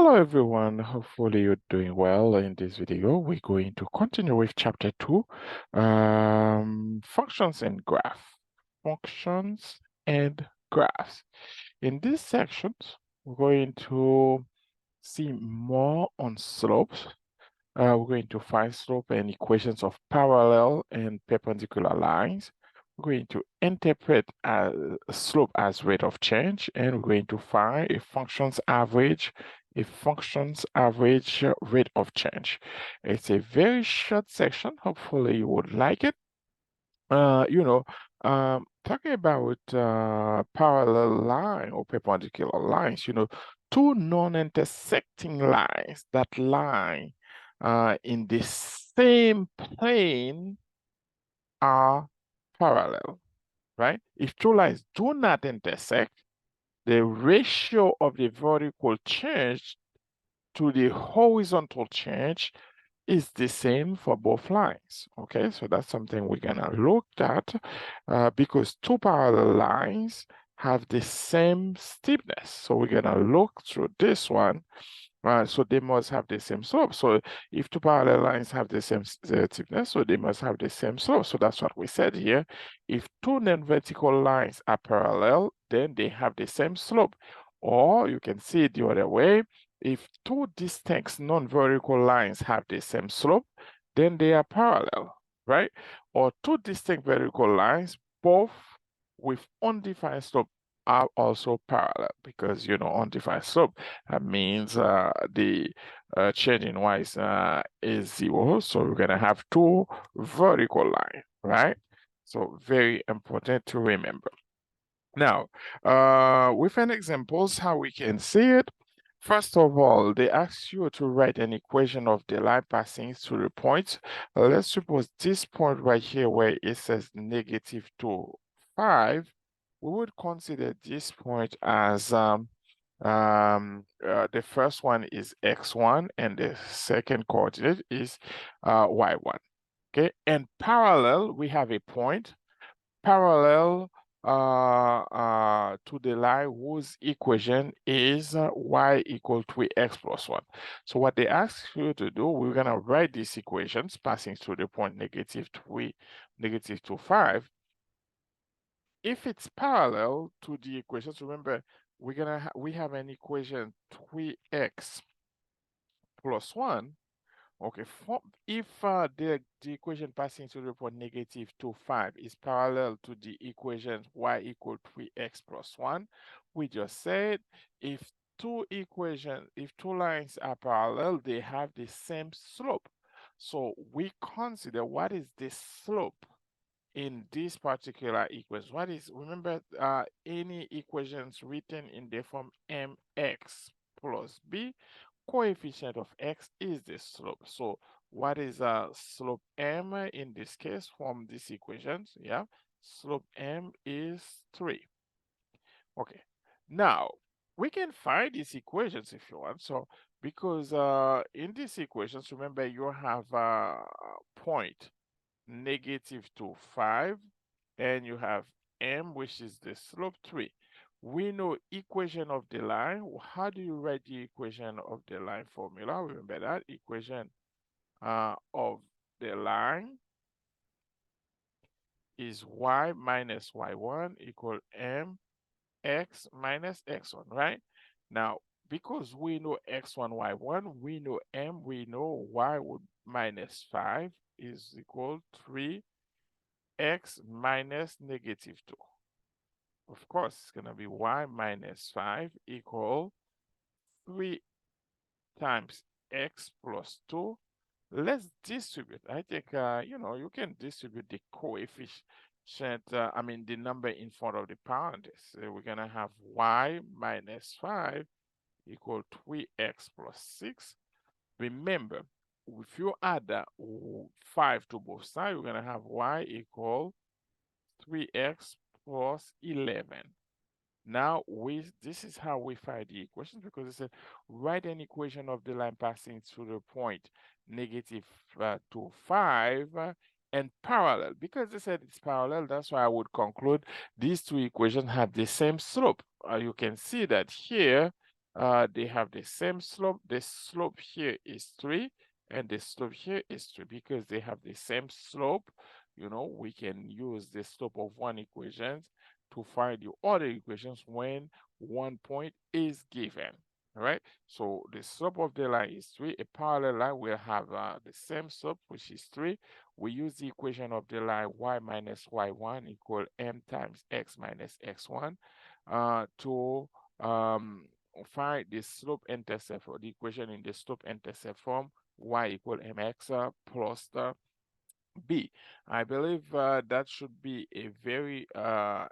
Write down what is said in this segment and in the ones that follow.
Hello everyone, hopefully you're doing well. In this video, we're going to continue with chapter 2, functions and graph. Functions and graphs. In these sections, we're going to see more on slopes. We're going to find slope and equations of parallel and perpendicular lines. We're going to interpret slope as rate of change, and we're going to find a function's average rate of change. It's a very short section. Hopefully you would like it. Talking about parallel line or perpendicular lines, two non-intersecting lines that lie in the same plane are parallel, right? If two lines do not intersect, the ratio of the vertical change to the horizontal change is the same for both lines. Okay, so that's something we're gonna look at because two parallel lines have the same steepness. So we're gonna look through this one. So they must have the same slope. So if two parallel lines have the same steepness, so they must have the same slope. So that's what we said here. If two non-vertical lines are parallel, then they have the same slope. Or you can see it the other way. If two distinct non-vertical lines have the same slope, then they are parallel, right? Or two distinct vertical lines, both with undefined slope, are also parallel because, undefined slope means the change in y is 0. So we're going to have two vertical lines, right? So very important to remember. Now, with an examples, how we can see it. First of all, they ask you to write an equation of the line passing through the point. Let's suppose this point right here where it says -2, 5, we would consider this point as the first one is x1 and the second coordinate is y1. Okay, and parallel, we have a point parallel to the line whose equation is y equal to x plus 1. So what they ask you to do, we're going to write these equations passing through the point -3, -2, 5. If it's parallel to the equations, remember, we have an equation 3x plus 1. Okay, if the equation passing through the point -2, 5 is parallel to the equation y equal 3x plus 1, we just said if two lines are parallel, they have the same slope. So we consider what is the slope in this particular equation. Remember, any equations written in the form mx plus b, coefficient of x is the slope. So what is slope m in this case from this equation? Yeah, slope m is 3. Okay, now we can find these equations if you want. So because in these equations, remember you have a point -2, 5, and you have m, which is the slope 3. We know equation of the line. How do you write the equation of the line formula? Remember that equation of the line is y minus y1 equal mx minus x1, right? Now, because we know x1, y1, we know m, we know y would minus 5 is equal 3x minus -2. Of course, it's going to be y minus 5 equal 3 times x plus 2. Let's distribute. I think, you can distribute the coefficient, the number in front of the parentheses. So we're going to have y minus 5 equal 3x plus 6. Remember, if you add 5 to both sides, we're going to have y equal 3x plus 11. Now, this is how we find the equations, because it said write an equation of the line passing through the point -2, 5 and parallel. Because they said it's parallel, that's why I would conclude these two equations have the same slope. You can see that here they have the same slope. The slope here is 3 and the slope here is 3 because they have the same slope. You know, we can use the slope of one equation to find the other equations when one point is given. All right, so the slope of the line is 3. A parallel line will have the same slope, which is 3. We use the equation of the line y minus y1 equal m times x minus x1 to find the slope intercept, or the equation in the slope intercept form, y equal mx plus the b. I believe that should be a very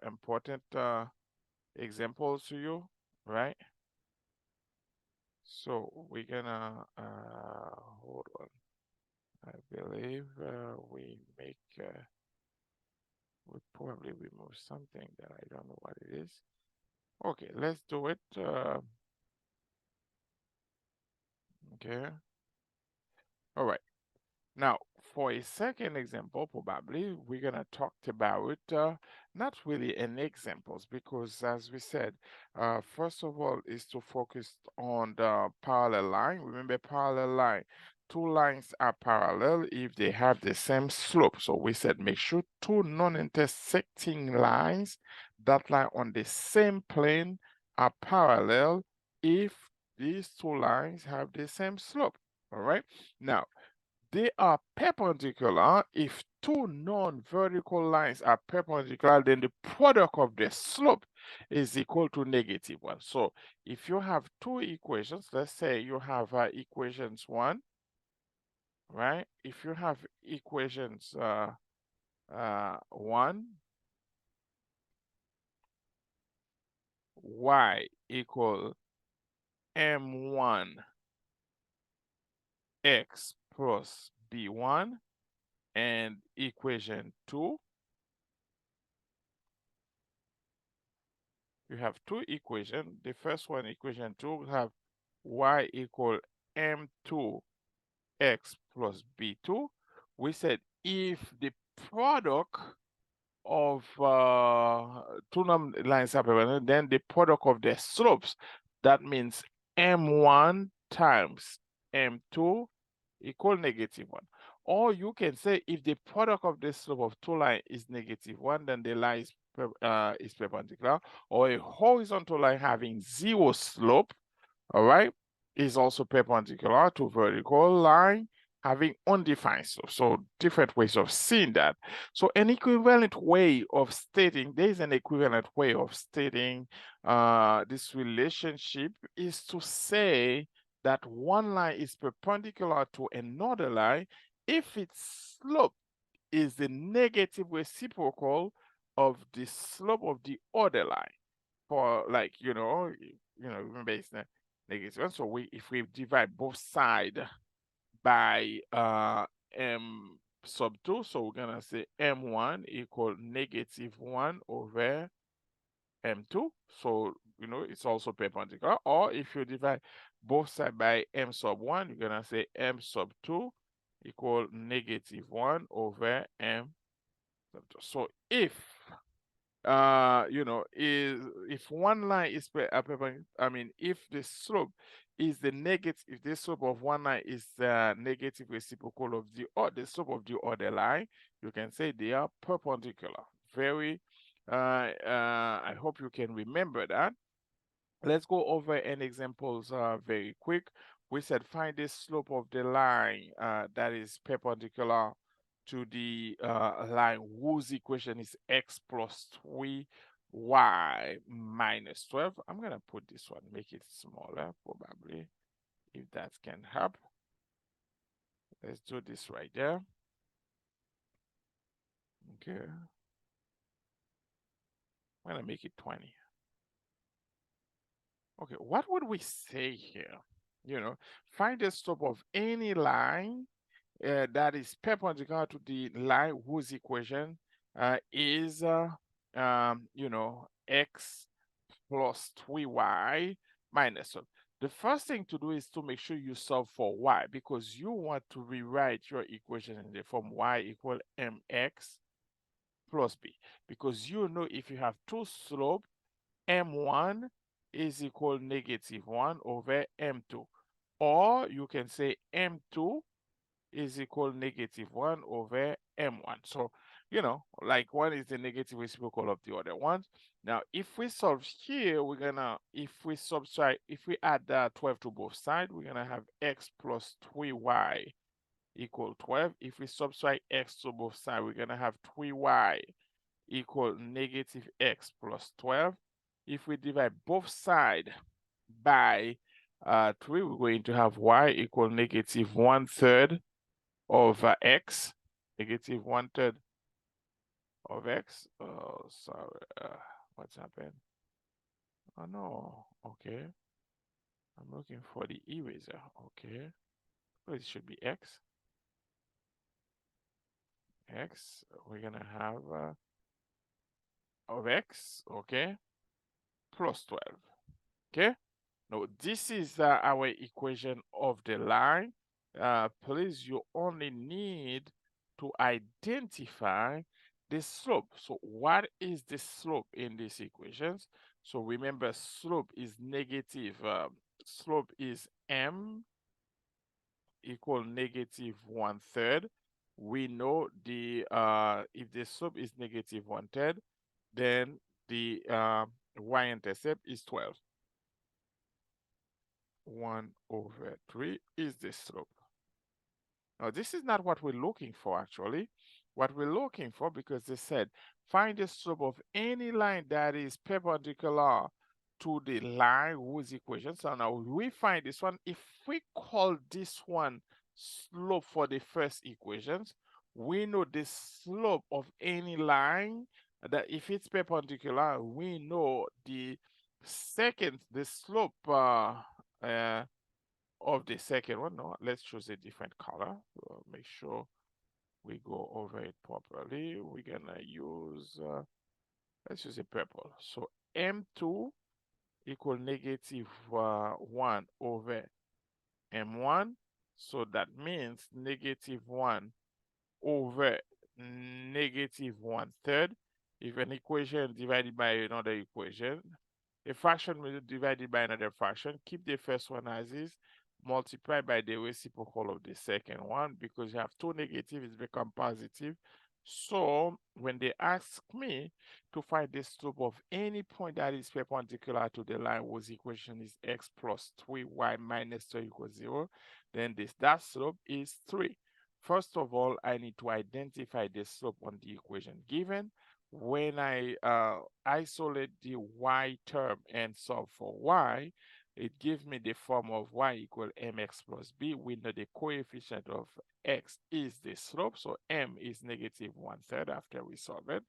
important example to you, right? So we're gonna hold on. I believe we probably remove something that I don't know what it is. Okay, let's do it. Okay. All right. Now, for a second example, probably we're gonna talk about not really an examples because, as we said, first of all, is to focus on the parallel line. Remember, parallel line. Two lines are parallel if they have the same slope. So we said make sure two non-intersecting lines that lie on the same plane are parallel if these two lines have the same slope. All right. Now, they are perpendicular. If two non-vertical lines are perpendicular, then the product of the slope is equal to -1. So if you have two equations, let's say you have equations 1, right? If you have equations 1, y equal m1 x plus b1, and equation 2, you have two equations. The first one, equation 2, will have y equal m2 x plus b2. We said if the product of two lines are perpendicular, then the product of their slopes, that means m1 times m2 equal -1. Or you can say if the product of the slope of two lines is -1, then the line is perpendicular, or a horizontal line having zero slope, all right, is also perpendicular to vertical line having undefined slope. So different ways of seeing that. So an equivalent way of stating, there is an equivalent way of stating this relationship is to say that one line is perpendicular to another line if its slope is the negative reciprocal of the slope of the other line. For like, remember it's not -1. So if we divide both sides by m sub 2, so we're gonna say m1 equal -1 over m2. So it's also perpendicular. Or if you divide both sides by m sub 1, you're gonna say m sub 2 equal -1 over m sub 2. So if one line is if the slope is the negative, if the slope of one line is the negative reciprocal of the slope of the other line, you can say they are perpendicular. Very I hope you can remember that. Let's go over an examples very quick. We said find the slope of the line that is perpendicular to the line whose equation is x plus 3y minus 12. I'm gonna put this one, make it smaller probably, if that can help. Let's do this right there. Okay. I'm gonna make it 20. Okay, what would we say here? Find the slope of any line that is perpendicular to the line whose equation is x plus 3y minus 1. The first thing to do is to make sure you solve for y, because you want to rewrite your equation in the form y equal mx plus b, because if you have two slope, m1 is equal -1 over M2. Or you can say M2 is equal -1 over M1. So, like one is the negative reciprocal of the other one. Now, if we solve here, if we add 12 to both sides, we're gonna have x plus 3y equal 12. If we subtract x to both sides, we're gonna have 3y equal -x plus 12. If we divide both sides by 3, we're going to have y equal -1/3 of x, -1/3 of x. Oh, sorry. What's happened? Oh, no. Okay. I'm looking for the eraser. Okay. Oh, it should be x. X. We're going to have of x, okay, plus 12. Okay. Now, this is our equation of the line. Please, you only need to identify the slope. So what is the slope in these equations? So remember, slope is negative. Slope is m equal -1/3. We know if the slope is -1/3, then the y-intercept is 12. 1/3 is the slope. Now, this is not what we're looking for, actually. What we're looking for, because they said, find the slope of any line that is perpendicular to the line whose equation. So now we find this one. If we call this one slope for the first equations, we know the slope of any line that if it's perpendicular, we know the slope of the second one. No, let's choose a different color. Make sure we go over it properly. We're gonna use, let's use a purple. So M2 equal -1 over M1. So that means -1 over -1/3. If an equation divided by another equation, a fraction will be divided by another fraction. Keep the first one as is, multiply by the reciprocal of the second one, because you have two negatives, it becomes positive. So when they ask me to find the slope of any point that is perpendicular to the line whose equation is x plus 3y minus 3 equals 0, then that slope is 3. First of all, I need to identify the slope on the equation given. When I isolate the y term and solve for y, it gives me the form of y equal mx plus b. We know the coefficient of x is the slope, so m is -1/3 after we solve it.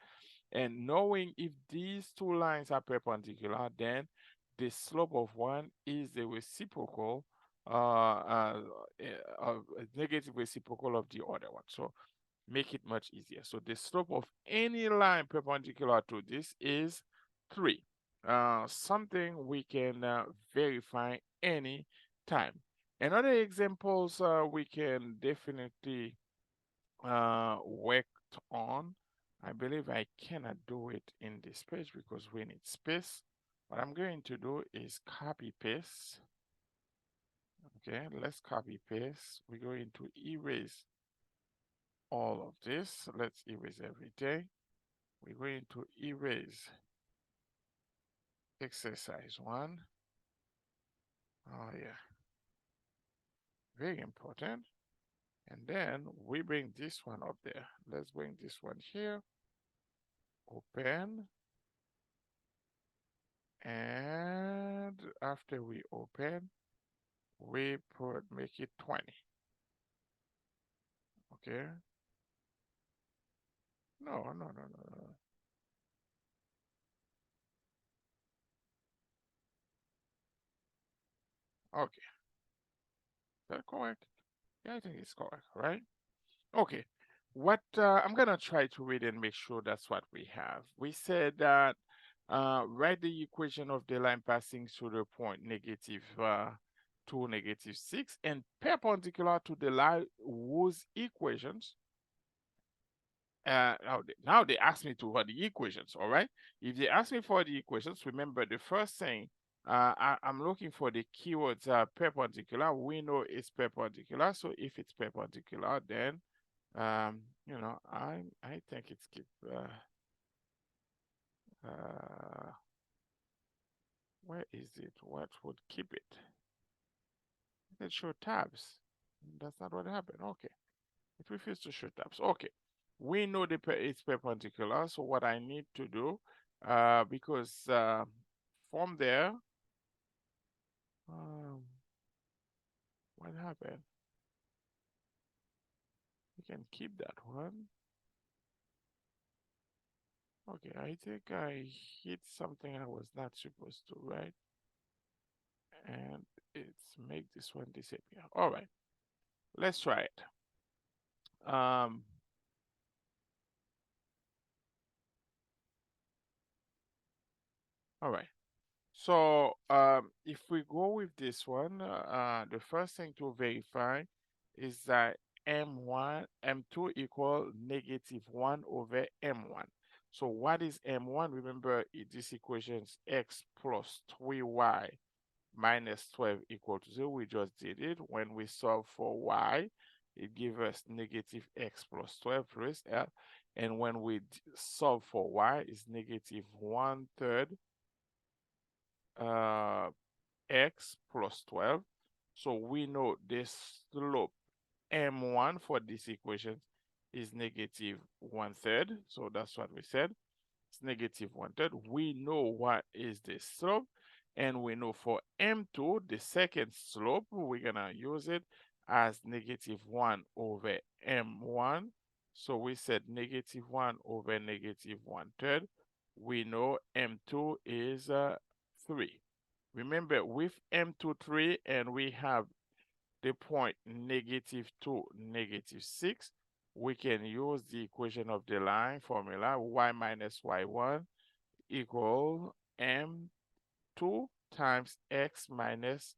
And knowing if these two lines are perpendicular, then the slope of one is the reciprocal, negative reciprocal of the other one. So make it much easier. So the slope of any line perpendicular to this is 3. Something we can verify any time. Another examples we can definitely work on. I believe I cannot do it in this page because we need space. What I'm going to do is copy paste. Okay, let's copy paste. We're going to erase all of this. Let's erase everything. We're going to erase exercise 1. Oh yeah, very important. And then we bring this one up there. Let's bring this one here. Open. And after we open, we make it 20. Okay. No. Okay. Is that correct? Yeah, I think it's correct, right? Okay. What I'm gonna try to read and make sure that's what we have. We said that write the equation of the line passing through the point -2, -6, and perpendicular to the line whose equations. Now they ask me to for the equations, all right? If they ask me for the equations, remember the first thing I'm looking for the keywords perpendicular. We know it's perpendicular, so if it's perpendicular, then you know, I think it's keep uh where is it? What would keep it? It show tabs. That's not what happened. Okay. It refuses to show tabs. Okay. We know it's perpendicular, so what I need to do, because from there, um, what happened? You can keep that one. Okay, I think I hit something I was not supposed to, right? And it's make this one disappear. All right, let's try it. Um, all right. So if we go with this one, the first thing to verify is that M1, M2 equal -1 over M1. So what is M1? Remember, this equation is x plus 3y minus 12 equal to 0. We just did it. When we solve for y, it gives us -x plus 12 plus L. And when we solve for y, it's -1/3 uh, x plus 12. So we know this slope m1 for this equation is -1/3. So that's what we said. It's -1/3. We know what is the slope. And we know for m2, the second slope, we're going to use it as -1 over m1. So we said -1 over -1/3. We know m2 is 3. Remember, with m2 3 and we have the point -2, -6, we can use the equation of the line formula y minus y1 equal m2 times x minus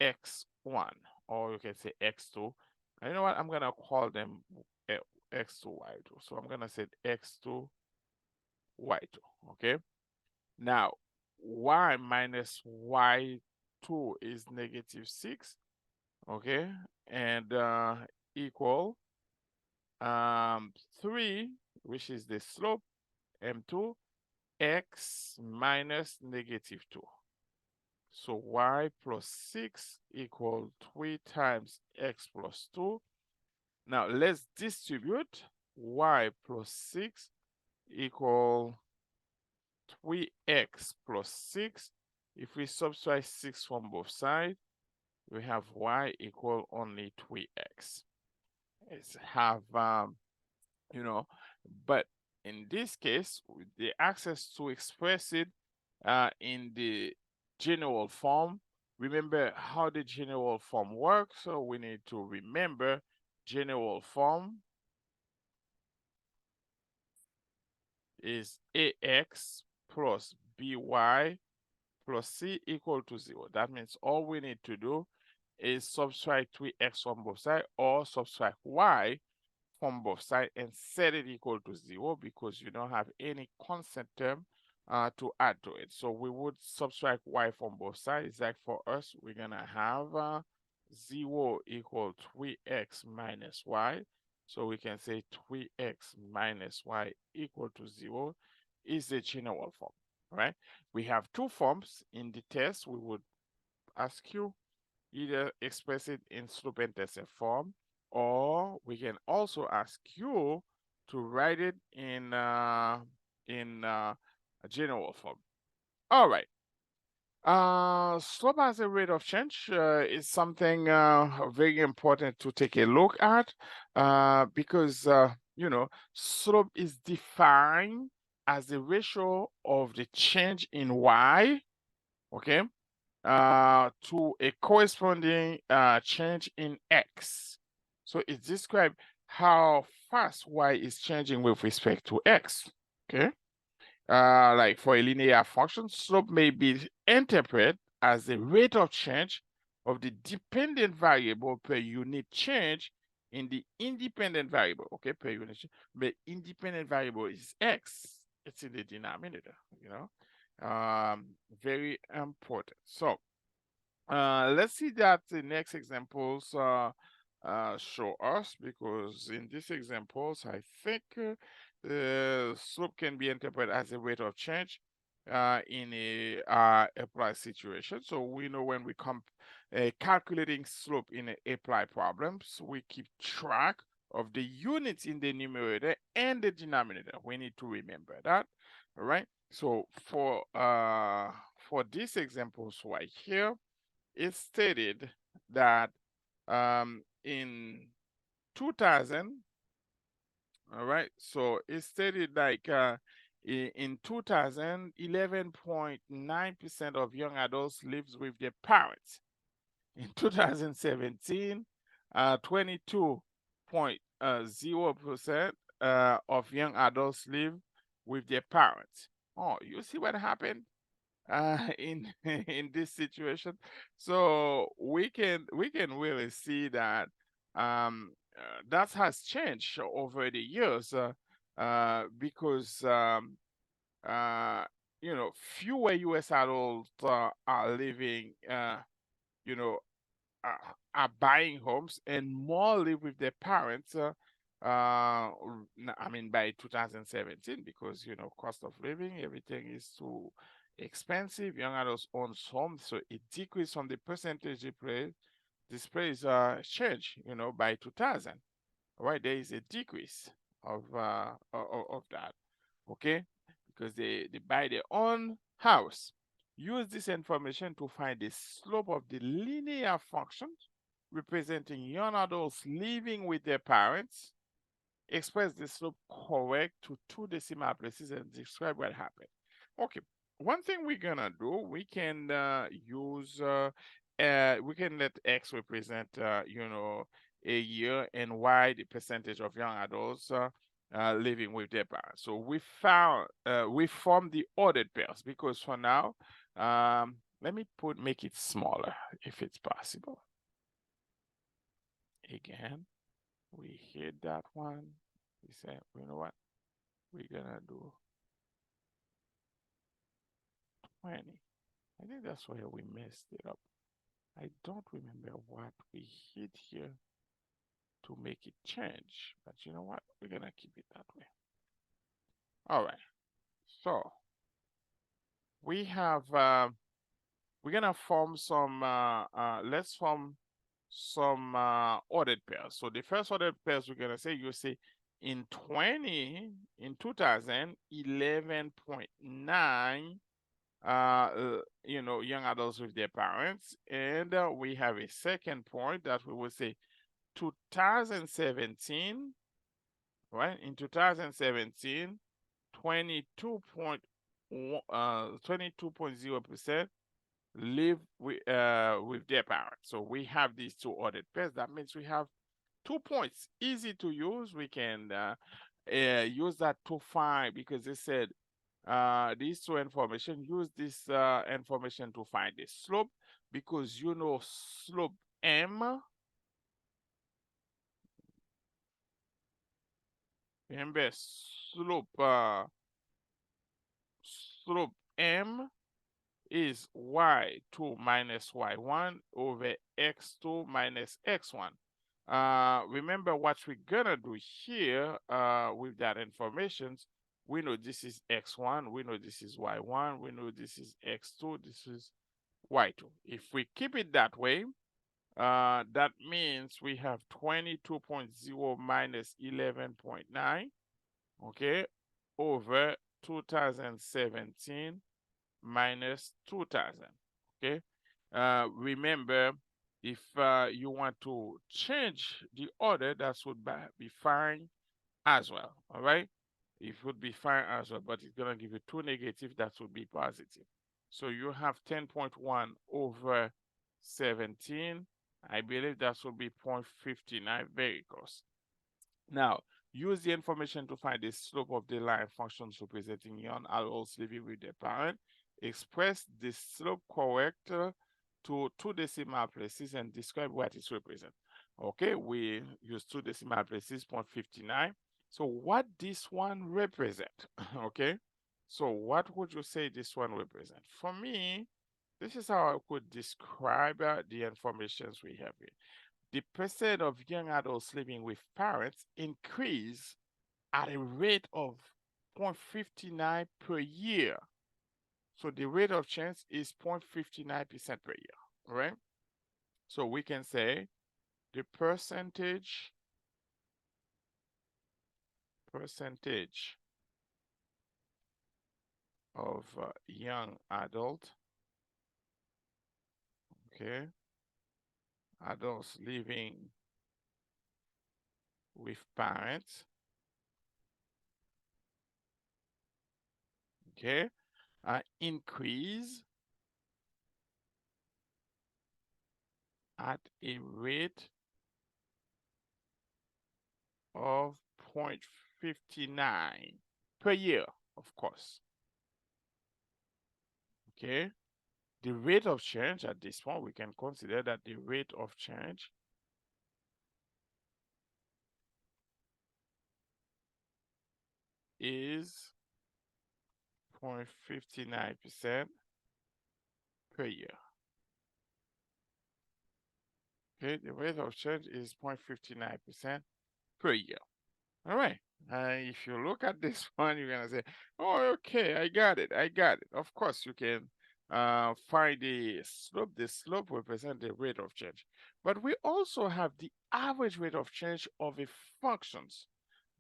x1, or you can say x2. And you know what? I'm going to call them x2, y2. So I'm going to say x2, y2, okay? Now, y minus y2 is -6, okay? And equal 3, which is the slope, m2, x minus -2. So y plus 6 equal 3 times x plus 2. Now let's distribute y plus 6 equal 3x plus 6. If we subtract 6 from both sides, we have y equal only 3x. It's have, you know, but in this case, the access to express it in the general form. Remember how the general form works, so we need to remember general form is ax plus by plus c equal to 0. That means all we need to do is subtract 3x from both sides or subtract y from both sides and set it equal to 0 because you don't have any constant term to add to it. So we would subtract y from both sides. Like for us, we're going to have 0 equal 3x minus y. So we can say 3x minus y equal to 0 is the general form, right? We have two forms in the test. We would ask you either express it in slope-intercept form, or we can also ask you to write it in a general form. All right. Slope as a rate of change is something very important to take a look at because you know, slope is defined as the ratio of the change in y, okay, to a corresponding change in x. So it describes how fast y is changing with respect to x, okay? Like for a linear function, slope may be interpreted as the rate of change of the dependent variable per unit change in the independent variable, okay, per unit change. But independent variable is x, it's in the denominator, you know? Very important. So let's see that the next examples show us, because in these examples, I think the slope can be interpreted as a rate of change in a applied situation. So we know when we come calculating slope in a applied problems, we keep track of the units in the numerator and the denominator. We need to remember that. All right. So for these examples right here, it stated that in 2000, all right, so it stated like in 2000, 11.9% of young adults lives with their parents. In 2017, 22.0% of young adults live with their parents. Oh, you see what happened? In in this situation. So we can really see that that has changed over the years, because uh, fewer U.S. adults are living, you know are buying homes, and more live with their parents. I mean, by 2017, because cost of living, everything is too expensive. Young adults own homes, so it decreased from the percentage displays change. By 2000, right? There is a decrease of that. Okay, because they buy their own house. Use this information to find the slope of the linear function representing young adults living with their parents. Express the slope correct to two decimal places and describe what happened. Okay, one thing we're gonna do, we can we can let X represent, a year, and Y the percentage of young adults living with their parents. So we formed the ordered pairs, because for now, let me make it smaller if it's possible. Again, we hit that one. We said, you know what? We're gonna do 20. I think that's where we messed it up. I don't remember what we hit here to make it change, but you know what? We're gonna keep it that way. All right. So we have we're gonna form some. Let's form some ordered pairs. So the first ordered pairs we're gonna say, you say in 2000, 11.9 young adults with their parents. And we have a second point that we will say 2017, right? In 2017, 22.0% live with their parents. So we have these two ordered pairs. That means we have 2 points, easy to use. We can use that to find, because they said these two information, use this information to find the slope, because slope M. Remember, slope M is y2 minus y1 over x2 minus x1. Remember what we're gonna do here with that information. We know this is x1, we know this is y1, we know this is x2, this is y2. If we keep it that way, that means we have 22.0 minus 11.9, okay, over 2017 minus 2000, okay? Remember, if you want to change the order, that would be fine as well, all right? It would be fine as well, but it's gonna give you two negative, that would be positive. So you have 10.1 over 17. I believe that would be 0.59, very close. Now, use the information to find the slope of the line functions representing young adults living with their parent. Express the slope correct to two decimal places and describe what it represents. Okay, we use two decimal places, 0.59. So what this one represent? Okay, So what would you say this one represent? For me, this is how I could describe the informations we have here. The percent of young adults living with parents increase at a rate of 0.59 per year. So the rate of change is 0.59% per year, right? So we can say the percentage of young adult, okay, adults living with parents, okay, increase at a rate of 0.59 per year, of course, okay. The rate of change at this point, we can consider that the rate of change is 0.59% per year. Okay, the rate of change is 0.59% per year. All right. If you look at this one, you're gonna say, "Oh, okay, I got it. I got it." Of course, you can find the slope. The slope represents the rate of change, but we also have the average rate of change of a functions.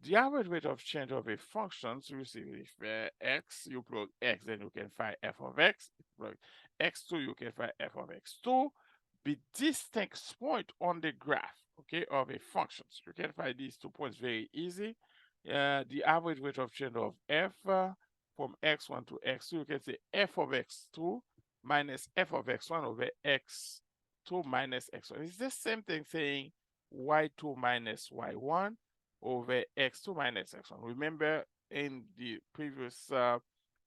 The average rate of change of a function, so you see if x, you plug x, then you can find f of x. If you plug x2, you can find f of x2. Be distinct point on the graph, okay, of a function. So you can find these 2 points very easy. The average rate of change of f from x1 to x2, you can say f of x2 minus f of x1 over x2 minus x1. It's the same thing saying y2 minus y1 over x2 minus x1. Remember in the previous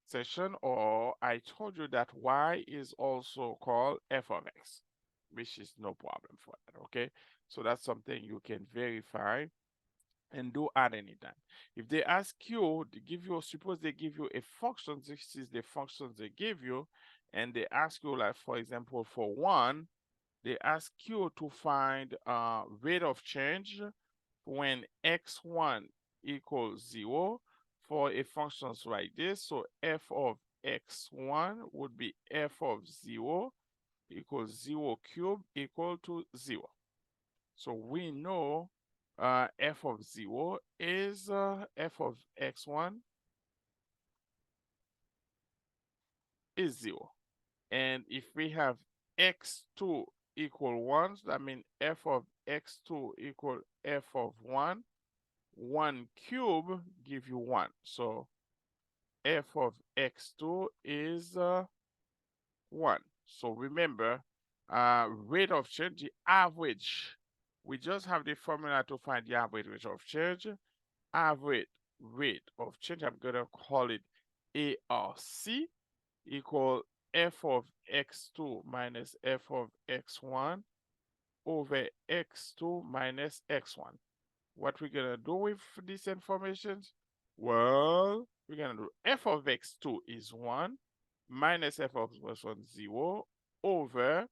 session, or I told you that y is also called f of x, which is no problem for that, okay? So that's something you can verify and do at any time. If they ask you, they give you, suppose they give you a function, this is the functions they give you, and they ask you, like, for example, for one, they ask you to find rate of change when x1 equals 0 for a functions like this. So f of x1 would be f of 0 equals 0 cubed equal to 0. So we know f of 0 is f of x1 is 0. And if we have x2 equal 1, so that means f of x2 equal f of 1, 1 cube give you 1. So f of x2 is 1. So remember, rate of change, the average. We just have the formula to find the average rate of change. Average rate of change, I'm going to call it ARC, equal f of x2 minus f of x1 over x2 minus x1. What we're going to do with this information? Well, we're going to do f of x2 is 1 minus f of x1 0 over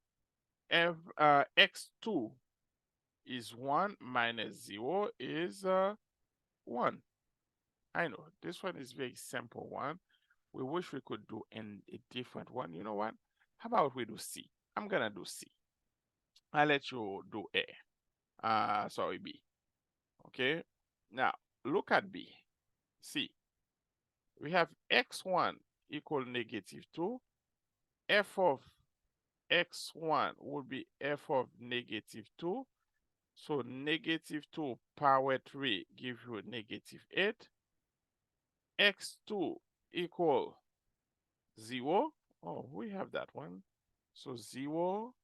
x2 is 1 minus 0 is 1. I know this one is very simple one. We wish we could do in a different one. You know what? How about we do C? I'm gonna do C. I'll let you do A. Sorry, B. Okay. Now look at B. C. We have x1 equal -2. F of x1 would be f of -2. So -2 power 3 gives you -8. X2 equal 0. Oh, we have that one. So 0,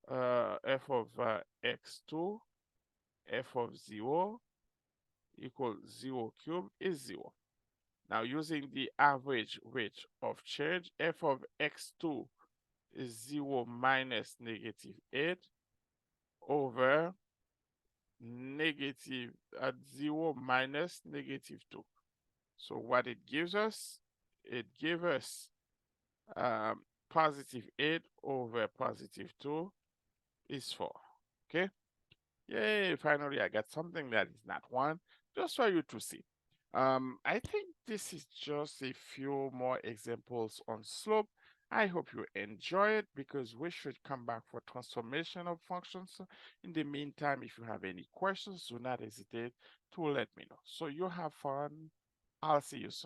f of x2, f of 0 equal 0 cubed is 0. Now using the average rate of change, f of x2 is 0 minus -8 over negative at 0 minus -2. So what it gives us it gives us positive 8 over positive 2 is 4. Okay? Yay, finally I got something that is not 1, just for you to see. I think this is just a few more examples on slope. I hope you enjoy it because we should come back for transformation of functions. In the meantime, if you have any questions, do not hesitate to let me know. So you have fun. I'll see you soon.